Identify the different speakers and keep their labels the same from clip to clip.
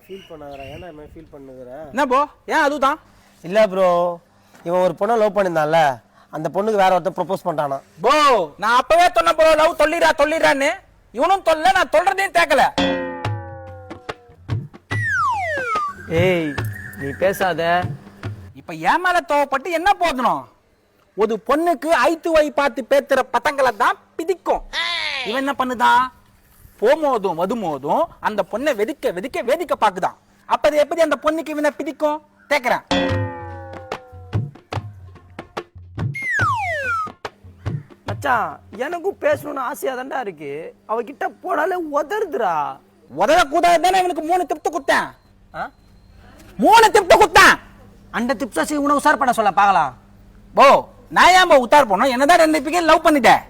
Speaker 1: Feel பண்ணாதடா. ஏன்டா இவன் feel பண்ணுகிற?
Speaker 2: என்ன ப்ரோ? ஏன் அதுதான்?
Speaker 1: இல்ல ப்ரோ, இவன் ஒரு பொண்ணை லவ் பண்ணியிருந்தான்ல, அந்த பொண்ணுக்கு வேற ஒருத்தர் ப்ரொபோஸ் பண்ணிட்டானா.
Speaker 2: ப்ரோ நான் அப்பவே சொன்னேன் ப்ரோ, லவ் சொல்லிடுறான்னு. இவனும் சொல்ல, நான் சொல்றதையும் கேட்கல.
Speaker 1: ஏய் நீ பேசாத.
Speaker 2: இப்ப ஏன் மேல தோவப்பட்டு என்ன போதணும்? ஒரு பொண்ணுக்கு ஐத்து வை பார்த்து பேத்துற பத்தங்களை தான் பிடிக்கும். இவன் என்ன பண்ணுதான்? போமோதும் வதுமோதும் அந்த பொண்ணை வெதிக்க வெதிக்க வேதிக்க பாக்குதான். அப்ப அது எப்படி அந்த பொண்ணுக்கு இவனை பிடிக்கும் கேக்குறேன்.
Speaker 1: மச்சான் எனக்கும் பேசணும்னு ஆசையா தான்டா இருக்கு. அவகிட்ட போனாலே உதறுதுடா.
Speaker 2: உதவ கூடாதுதானே இவனுக்கு 3 திப்து குத்தேன். 3 திப்து குத்தேன்.
Speaker 1: அந்த டிப்ஸாசி உனக்கு உசார் பண்ண சொல்ல பார்க்கலாம்.
Speaker 2: போ நான் ஏன் உத்தார் போனோம்? என்னதான் 2 பிகே லவ் பண்ணிட்டேன்.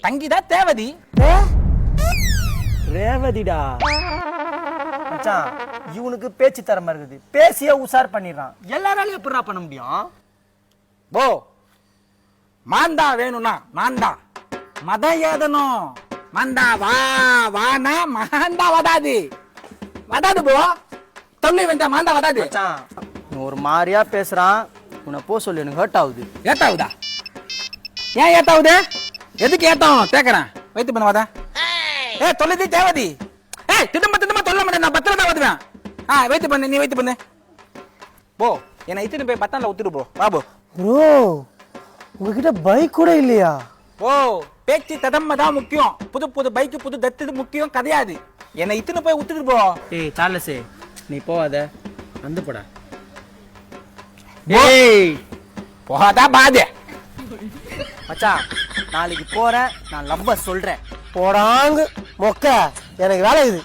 Speaker 2: தங்கிதான் தேவதி.
Speaker 1: ரேவதிடா. மச்சான் இவனுக்கு பேச்சு தரமா இருக்குது. பேசியே உசார் பண்ணிடுறான். எல்லாராலையும் எப்படிடா பண்ண முடியும்?
Speaker 2: போ மாந்தா வேணும்னா மாந்தா மதம் ஏதனும். மாந்தா வா வானா மாந்தா வதாது வதாது. போ தொல்லை வேண்டாம், மாந்தா வதாது.
Speaker 1: மச்சான் நீ ஒரு மாதிரியா பேசுறான். உன்னை போ சொல்லு, எனக்கு ஹர்ட் ஆகுது.
Speaker 2: ஏத்தாவுதா? ஏன் ஏத்தாவுது? எதுக்கு ஏத்தம் கேக்குறேன். வைத்து பண்ண வாதா. தொல்லை தேவதி. திட்டமா தொல்ல மாட்டேன். நான் 10 தான் வருவேன். வைத்து பண்ணு, நீ வைத்து பண்ணு. போ என்னை இத்துட்டு போய் 10 ஒத்துட்டு போ. வா போ.
Speaker 1: ப்ரோ உங்ககிட்ட பைக் கூட இல்லையா?
Speaker 2: ஓ பேச்சு ததம்ம தான் முக்கியம். புது புது பைக்கு புது தத்து முக்கியம் கிடையாது. என்னை இத்துன்னு போய் விட்டுட்டு போ.
Speaker 1: ஏய் சார்லஸே நீ போவாத, வந்து போடா.
Speaker 2: ஏய் போகாதா பாதே.
Speaker 1: மச்சான் நாளைக்கு போறேன், நான் லவ்வ சொல்றேன். போடாங்க மொக்க, எனக்கு வேலை இது.